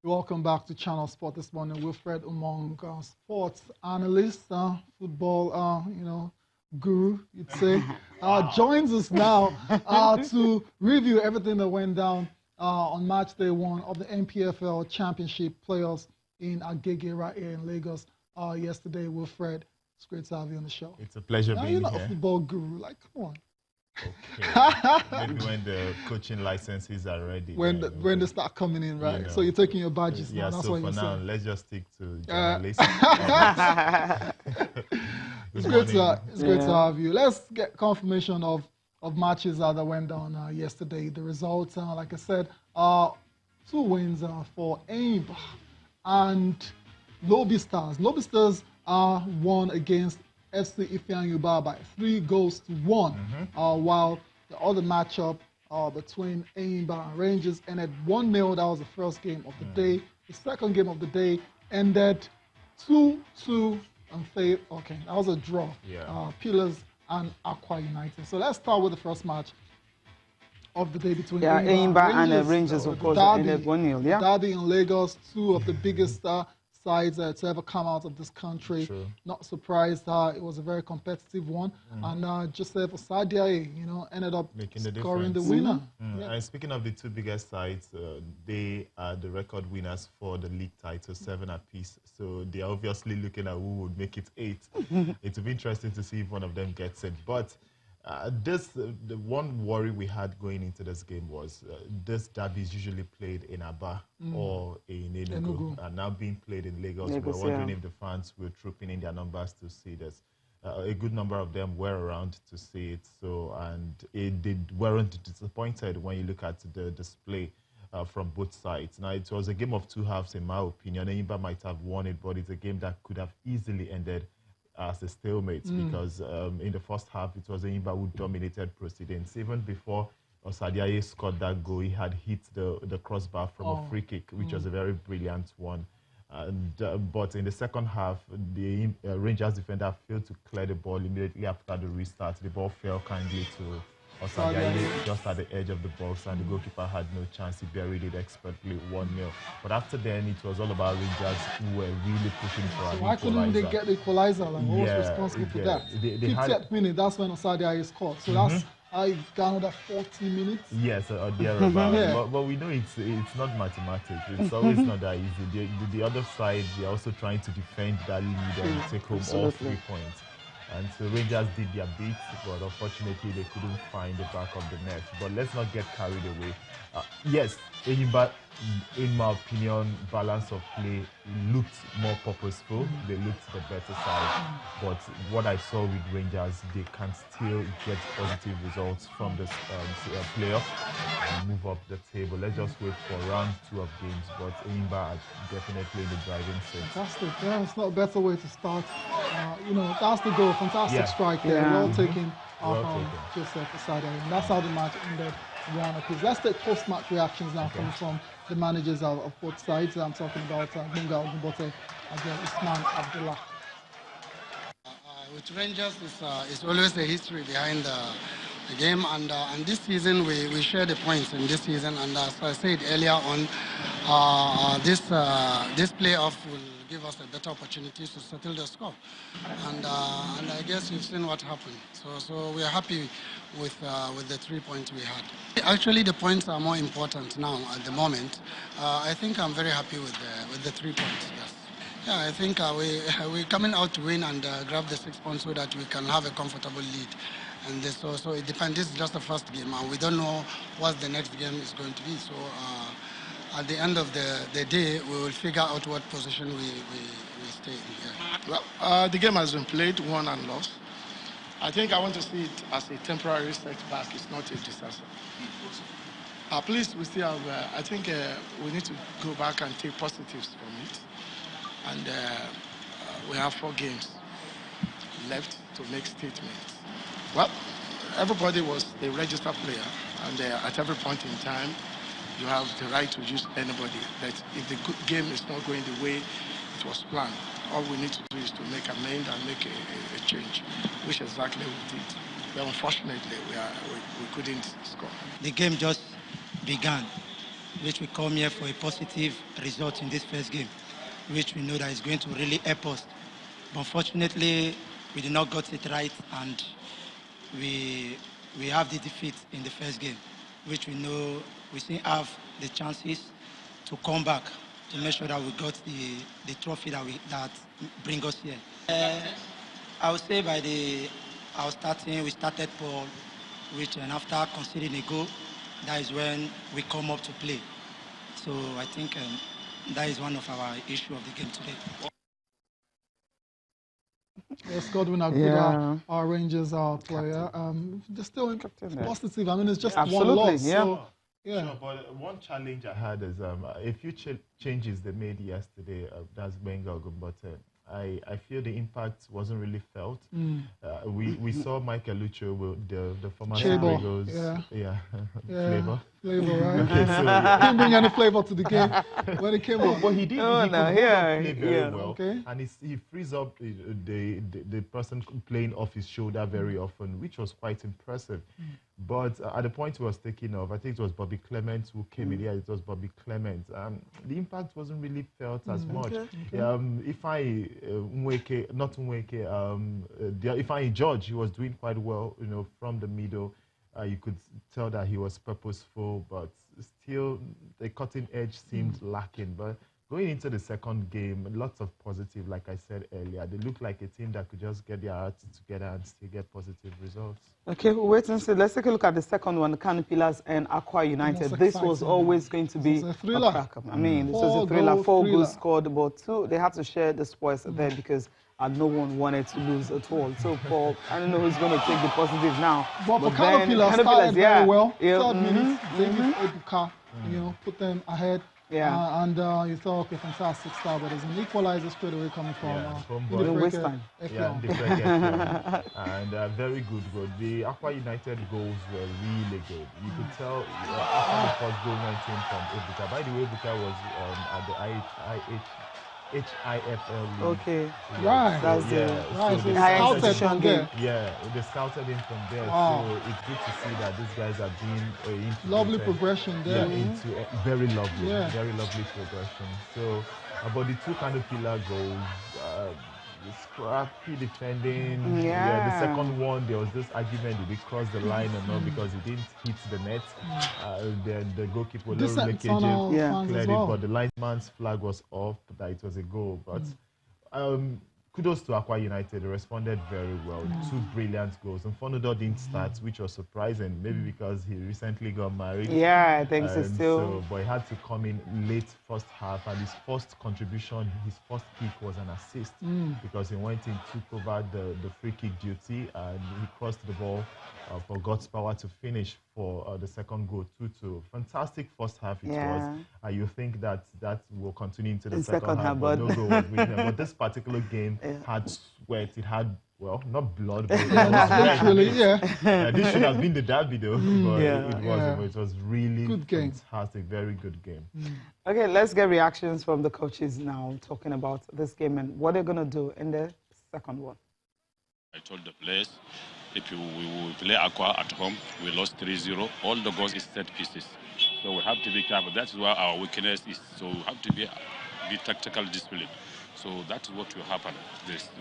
Welcome back to Channel Sport this morning. Wilfred Umong, sports analyst, football, guru, you'd say, joins us now to review everything that went down on match day 1 of the NPFL Championship playoffs in Agege right here in Lagos yesterday. Wilfred, it's great to have you on the show. It's a pleasure being here. You're not a football guru, like, come on. Okay. Maybe when the coaching licenses are ready. When they start coming in, right? So you're taking your badges now. That's so what for you're now, saying. let's just stick to journalism. It's great to have you. Let's get confirmation of matches that went down yesterday. The results, like I said, 2 wins for Aimba and Lobby Stars. Lobby Stars won against FC Ifeanyi by 3-1, while the other matchup between Aimba and Rangers ended 1-0. That was the first game of the day. The second game of the day ended 2-2 and failed. Okay, that was a draw. Pillars and Aqua United. So let's start with the first match of the day between Aimba and Rangers, of course, ended 1-0. Derby in Lagos, 2 of the biggest sides to ever come out of this country. True. Not surprised. It was a very competitive one, and Joseph Osadiaye, ended up scoring the winner. And speaking of the 2 biggest sides, they are the record winners for the league title, 7 apiece. So they are obviously looking at who would make it 8. It will be interesting to see if one of them gets it. But the one worry we had going into this game was this derby is usually played in Aba or in Enugu, and now being played in Lagos. We're wondering if the fans were trooping in their numbers to see this. A good number of them were around to see it, and they weren't disappointed when you look at the display from both sides. Now, it was a game of 2 halves, in my opinion. Aimba might have won it, but it's a game that could have easily ended as a stalemate because in the first half, it was Aimba who dominated proceedings. Even before Osadiaye scored that goal, he had hit the crossbar from a free kick, which was a very brilliant one. But in the second half, the Rangers defender failed to clear the ball immediately after the restart. The ball fell kindly to Osadiaye just at the edge of the box, and the goalkeeper had no chance. He buried it expertly, 1-0. But after then, it was all about Rangers who were really pushing for an equalizer. Why couldn't they get the equalizer? Like, who was responsible for that? 50th minute, that's when Osadiaye scored. So that's I got another 40 minutes. Yes, or thereabout. But we know it's not mathematics. It's always not that easy. The other side, they're also trying to defend that lead and take home all 3 points. And so Rangers did their bit, but unfortunately they couldn't find the back of the net. But let's not get carried away. Yes, Aimba, in my opinion, balance of play looked more purposeful. They looked the better side. But what I saw with Rangers, they can still get positive results from this playoff and move up the table. Let's just wait for round 2 of games. But Aimba are definitely in the driving seat. Fantastic. Yeah, it's not a better way to start. That's the goal. Fantastic strike there. Well taken from Joseph Osadiaye. And that's how the match ended. 1 apiece. Let's take post-match reactions now coming from the managers of both sides. I'm talking about Bunga Ogunbote as well as Usman Abdullah. With Rangers, it's always a history behind the game, and this season we share the points in this season. And as I said earlier on, this playoff will give us a better opportunity to settle the score. And I guess you've seen what happened. So we are happy with the 3 points we had. Actually, the points are more important now at the moment. I think I'm very happy with the 3 points. Yes. Yeah, I think we're coming out to win and grab the 6 points so that we can have a comfortable lead. And so it depends. This is just the first game, and we don't know what the next game is going to be. So at the end of the day, we will figure out what position we stay in. Yeah. Well, the game has been played, won and lost. I think I want to see it as a temporary setback. It's not a disaster. Please, we still have. I think we need to go back and take positives from it. And we have 4 games left to make statements. Well, everybody was a registered player, and at every point in time, you have the right to use anybody. But if the game is not going the way it was planned, all we need to do is to make amend and make a change, which exactly we did. But unfortunately, we couldn't score. The game just began. which we come here for a positive result in this first game, which we know that is going to really help us. But unfortunately, we did not get it right, and we have the defeat in the first game, which we know we still have the chances to come back to make sure that we got the trophy that bring us here. I would say we started Paul, which and after conceding a goal, that is when we come up to play. So I think that is one of our issue of the game today. Yes, Godwin, a good our Rangers player. They're still positive. I mean, it's just one loss. Yeah. So, yeah. Sure, but one challenge I had is a few changes they made yesterday. That's Bengal, but I feel the impact wasn't really felt. We saw Michael Lucho, the former Eagles, flavor. Flavor, right? Okay, so he didn't bring any flavor to the game when it came on. But he did. He could play very well, okay. And he frees up the person playing off his shoulder very often, which was quite impressive. But at the point he was taking off, I think it was Bobby Clement who came in. Yeah, it was Bobby Clement. The impact wasn't really felt as much. If I George, he was doing quite well, from the middle. You could tell that he was purposeful, but still the cutting edge seemed lacking. But going into the second game, lots of positive, like I said earlier. They look like a team that could just get their hearts together and still get positive results. Okay, wait and see. Let's take a look at the second one, the Kano Pillars and Aqua United. This was always going to be a thriller. I mean, this was a thriller. 4 goals scored, but 2, they had to share the spoils there because no one wanted to lose at all. So I don't know who's going to take the positive now. But for Kano Pillars started very well. 3rd minute, David Ebuka, put them ahead. And you thought, okay, fantastic start, but there's an equalizer straight away coming from Western. And very good goal. The Aqua United goals were really good. You could tell after the first goal went in from Ebuka. By the way, Ebuka was at the HIFL league. Okay. Right. That's right. So scouted from there. Yeah, they scouted him from there. Wow. So it's good to see that these guys are being lovely progression there. Very lovely progression. So about the 2 Kano Pillar goals, scrappy defending. The second one, there was this argument, did he cross the line or not, because he didn't hit the net. The goalkeeper cleared it, but the linesman's flag was off that it was a goal. But kudos to Aqua United. They responded very well. 2 brilliant goals. And Fonodo didn't start, which was surprising, maybe because he recently got married. Yeah, I think so still. But he had to come in late first half, and his first contribution, his first kick was an assist because he went in, took over the free kick duty, and he crossed the ball for God's power to finish for the second goal, 2-2. Fantastic first half it was. You think that will continue into the second half, but no goal was with them. But this particular game had sweat. It had, well, not blood, but it was really, this should have been the derby, though. But it wasn't. It was really good game. Fantastic, very good game. Okay, let's get reactions from the coaches now, talking about this game and what they're going to do in the second one. I told the players, if we will play Aqua at home, we lost 3-0. All the goals is set pieces. So we have to be careful. That's where our weakness is. So we have to be tactical discipline. So that's what will happen.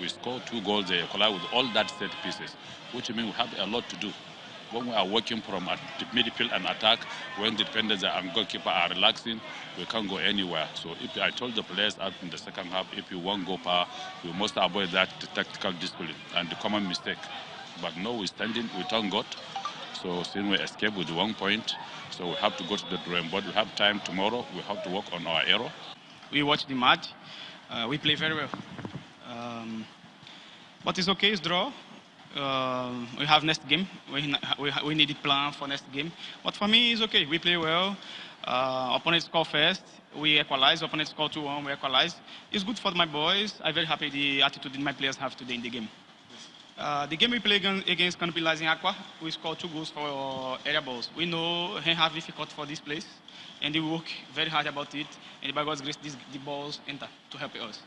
We score 2 goals, they collide with all that set pieces, which means we have a lot to do. When we are working from the midfield and attack, when the defenders and goalkeeper are relaxing, we can't go anywhere. So if I told the players out in the second half, if you want to go power, we must avoid that tactical discipline and the common mistake. But no, we're standing, we thank God. So since we escaped with 1 point, so we have to go to the drawing board. We have time tomorrow. We have to work on our error. We watched the match. We play very well. But it's okay, it's draw. We have next game. We need a plan for next game. But for me, it's okay. We play well. Opponent score first. We equalize. Opponent score 2-1. We equalize. It's good for my boys. I'm very happy the attitude that my players have today in the game. The game we play against Kano Pillars in Aqua, we scored 2 goals for area balls. We know they have difficult for this place, and they work very hard about it. And by God's grace, the balls enter to help us.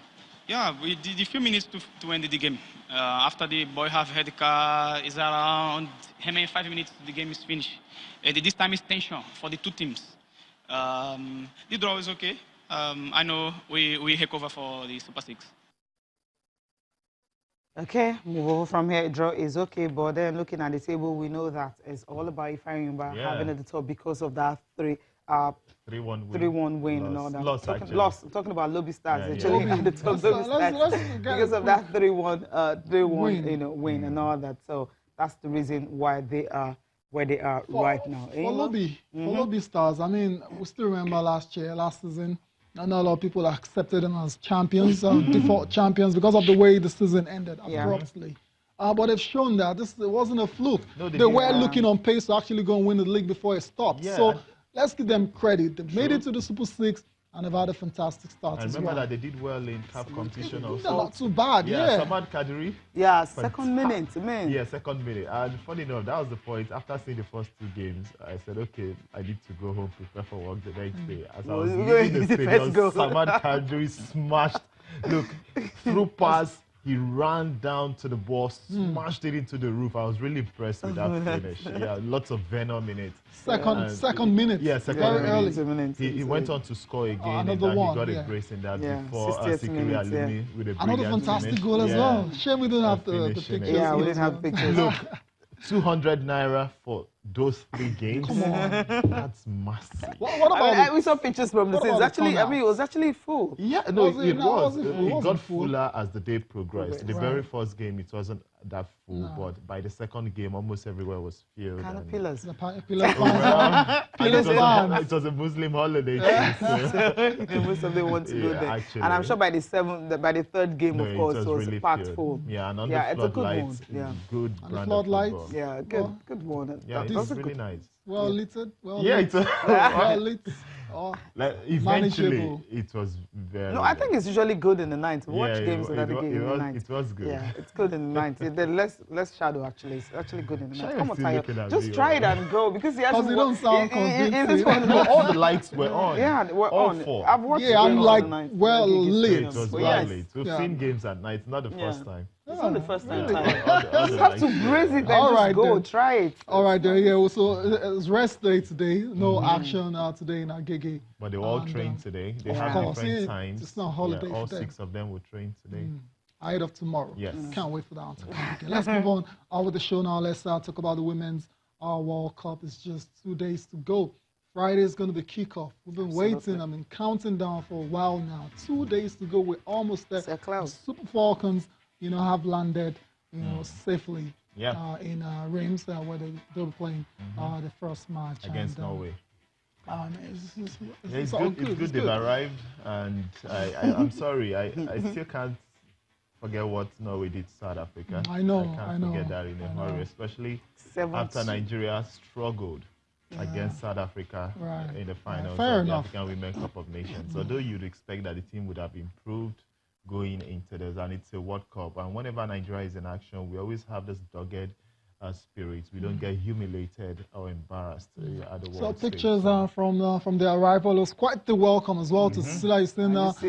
Yeah, we did a few minutes to end the game. After the boy have had the car, is around 5 minutes, the game is finished. And this time is tension for the 2 teams. The draw is okay. I know we take over for the Super 6. Okay, move over from here. Draw is okay, but then looking at the table, we know that it's all about Ifeanyi having at the top because of that 3-1 win and all that. Talking about Lobby Stars, actually at the top. Because of that 3-1 win and all that. So that's the reason why they are where they are right now. For Lobby Stars, I mean, we still remember last season. I know a lot of people accepted them as champions, default champions, because of the way the season ended abruptly. But they've shown that it wasn't a fluke. No, they were looking on pace to actually go and win the league before it stopped. Yeah. So let's give them credit. They made it to the Super 6 and they've had a fantastic start as well. I remember that they did well in CAF competition also. Not too bad, yeah. Samad Kadri. Yeah, second minute, man. Yeah, second minute. And funny enough, that was the point. After seeing the first 2 games, I said, okay, I need to go home, prepare for work the next day. As I was leaving the stadium, Samad Kadri smashed, look, through pass, he ran down to the ball, smashed it into the roof. I was really impressed with that finish. Yeah, lots of venom in it. Second minute. Yeah, second minute. He went on to score again, and he got a brace in that before Sikiri Alumi with a brilliant another fantastic finish. goal as well. Shame we don't have the pictures. Yeah, we didn't have pictures. Look, 200 naira for those 3 games. Come on. That's massive. What about we saw pictures from the scenes. Actually, I mean, it was actually full. Yeah, no, it was. It got fuller as the day progressed. The very first game, it wasn't that full, but by the second game, almost everywhere was filled. Kind of pillars. It was a Muslim holiday. Most of them want to go there. Actually. And I'm sure by the 3rd game, of course, it was really packed full. Yeah, and on the floodlights, good floodlights. Yeah, good one. Yeah, it's really nice. Well lit. Well lit. Like, eventually, it was very. No, I think it's usually good in the night. Watch games in the game in the night. It was good. Yeah, it's good in the night. Less shadow actually. It's actually good in the night. Come on, Tayo. Just try it and go because he hasn't. Because you don't sound convincing. All the lights were on. Yeah, they were on. 4. I've watched games I'm like at night. Well lit. It was well lit. We've seen games at night. Not the first time. It's not the first time. You just have to brace it and just go. Try it. All right, then. Yeah, so it's rest day today. No action today in Agege. But they all trained today. They have different times. It's not holiday all 6 of them will train today. Ahead of tomorrow. Yes. Can't wait for that to come again. Let's move on with the show now. Let's talk about the Women's World Cup. It's just 2 days to go. Friday is going to be kickoff. We've been waiting, counting down for a while now. 2 days to go. We're almost there. Super Falcons, have landed, safely in Reims, where they'll be playing the first match against Norway. It's good they've arrived, and I'm sorry, I still can't forget what Norway did to South Africa. I know. I can't forget that in a hurry, especially after Nigeria struggled against South Africa in the finals of the African Women Cup of Nations. Although you'd expect that the team would have improved going into this, and it's a World Cup, and whenever Nigeria is in action, we always have this dogged spirit. We don't get humiliated or embarrassed at the world stage. Pictures from the arrival. It was quite the welcome as well to Cecilia Justina. I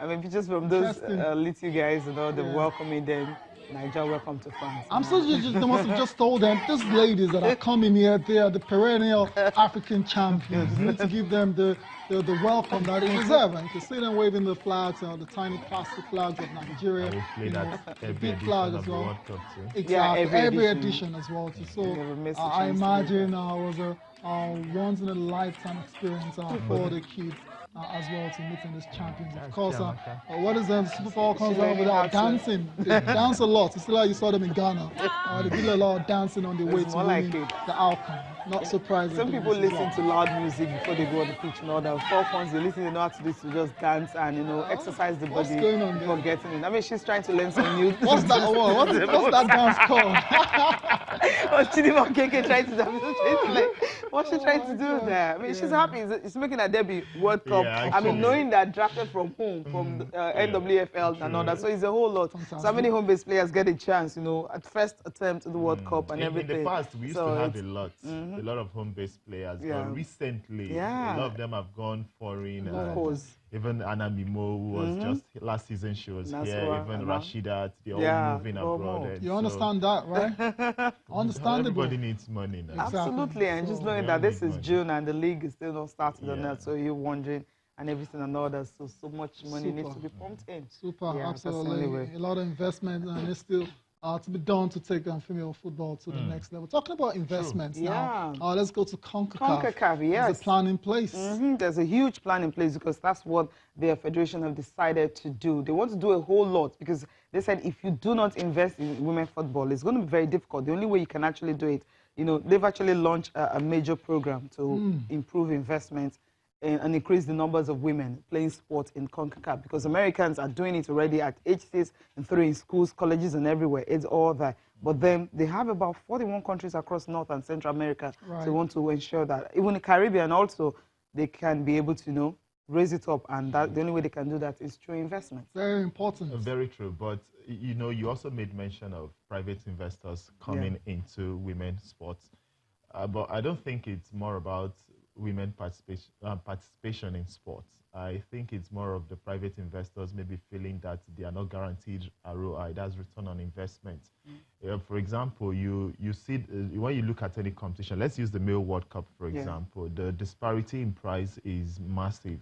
mean, pictures from those little guys, the welcoming them. Nigeria, welcome to France. I'm so they must have just told them, these ladies that are coming here, they are the perennial African champions. You need to give them the welcome that they deserve. And you can see them waving the flags, the tiny plastic flags of Nigeria. The big flag as well. Exactly, every edition as well. So I imagine it was a once in a lifetime experience for the kids. As well to meeting these champions. Of course, what is the Super Falcons without dancing? They dance a lot. It's like you saw them in Ghana. They did a lot of dancing on the way to winning the outcome. Not surprising. Some people listen to loud music before they go on the pitch and all that. Falcons, they listen, they know how to do to just dance and exercise the body before getting in. I mean, she's trying to learn some new. What's that? What's that dance called? Chidima Keke trying to dance. What's she trying to do there? I mean, she's happy. It's making a debut World Cup. I mean, knowing that drafted from home, from NPFL and all that, so it's a whole lot. Fantastic. So many home-based players get a chance, at first attempt at the World Cup and everything. In the past, we used to have a lot of home-based players, but recently, a lot of them have gone foreign. Of course. Even Anna Mimo, who was just last season, she was here. Even Rashidat, they're all moving abroad. You understand that, right? Understandable. Everybody needs money now. Exactly. Absolutely, and just knowing that this is June and the league is still not started on that, so you're wondering and everything and all that. So much money needs to be pumped in. Absolutely. A lot of investment, and it's still to be done to take female football to the next level. Talking about investments now, let's go to CONCACAF. CONCACAF, yes. There's a plan in place. There's a huge plan in place because that's what their federation have decided to do. They want to do a whole lot because they said if you do not invest in women football, it's going to be very difficult. The only way you can actually do it, they've actually launched a major program to improve investment and increase the numbers of women playing sports in CONCACAF because Americans are doing it already at age 6 and 3 in schools, colleges, and everywhere. It's all there. But then they have about 41 countries across North and Central America. So they want to ensure that even the Caribbean also, they can be able to, raise it up. And that the only way they can do that is through investment. Very important. Very true. But, you also made mention of private investors coming into women's sports. But I don't think it's more about women participation in sports. I think it's more of the private investors maybe feeling that they are not guaranteed ROI, that's return on investment. For example, you see, when you look at any competition, let's use the Male World Cup, for example, the disparity in price is massive.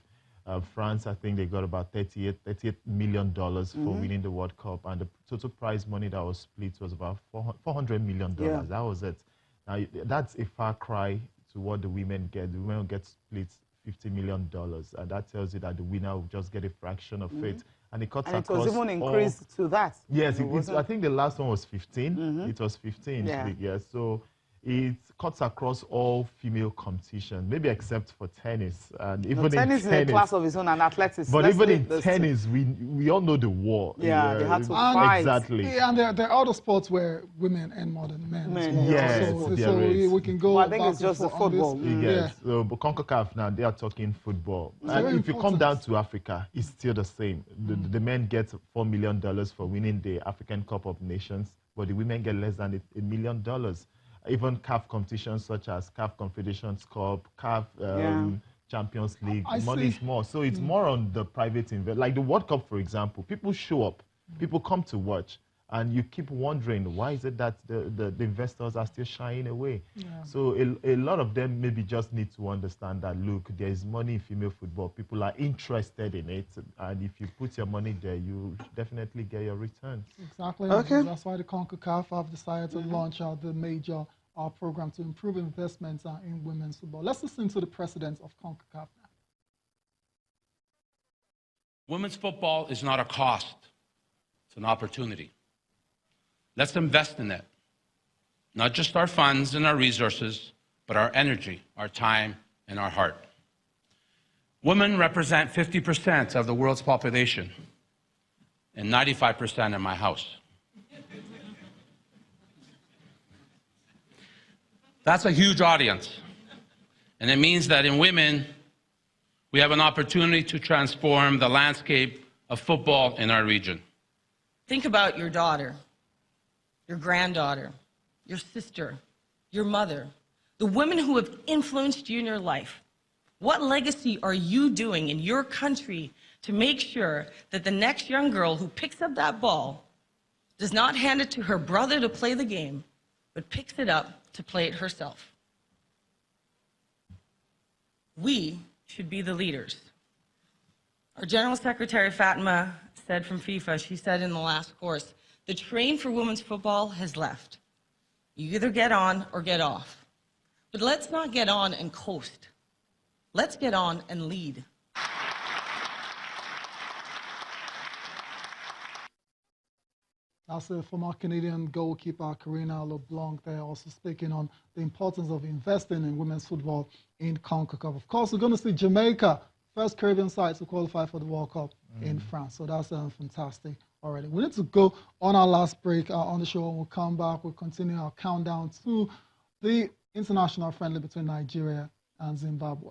France, I think they got about $38 million for winning the World Cup, and the total prize money that was split was about $400 million. That was it. Now, that's a far cry to what the women get. The women get split $50 million, and that tells you that the winner will just get a fraction of it. And it cuts across. It was even increased to that. Yes, I think the last one was 15. It was 15. Yes, so it cuts across all female competition, maybe except for tennis. And even tennis in tennis is a class of its own, and athletics. But even in tennis, we all know the war. They had to fight. Exactly. And there are other sports where women earn more than men. Yes, so we can go. I think it's just the football. Yes. So, but CONCACAF now, they are talking football. And if you come down to Africa, it's still the same. The men get $4 million for winning the African Cup of Nations, but the women get less than $1 million. Even CAF competitions such as CAF Confederations Cup, CAF Champions League, money is more. So it's more on the private investment. Like the World Cup, for example, people show up, people come to watch, and you keep wondering, why is it that the investors are still shying away? So a lot of them maybe just need to understand that, look, there is money in female football. People are interested in it. And if you put your money there, you definitely get your return. Exactly. Okay. That's why the CONCACAF have decided to launch out the major program to improve investments in women's football. Let's listen to the president of CONCACAF now. Women's football is not a cost. It's an opportunity. Let's invest in it. Not just our funds and our resources, but our energy, our time, and our heart. Women represent 50% of the world's population and 95% in my house. That's a huge audience. And it means that in women, we have an opportunity to transform the landscape of football in our region. Think about your daughter, your granddaughter, your sister, your mother, the women who have influenced you in your life. What legacy are you doing in your country to make sure that the next young girl who picks up that ball does not hand it to her brother to play the game, but picks it up to play it herself? We should be the leaders. Our General Secretary Fatima said from FIFA, she said in the last course, the train for women's football has left. You either get on or get off. But let's not get on and coast. Let's get on and lead. That's the former Canadian goalkeeper Karina LeBlanc there, also speaking on the importance of investing in women's football in CONCACAF. Of course, we're going to see Jamaica, first Caribbean side to qualify for the World Cup in France. So that's fantastic already. We need to go on our last break on the show, and we'll come back. We'll continue our countdown to the international friendly between Nigeria and Zimbabwe.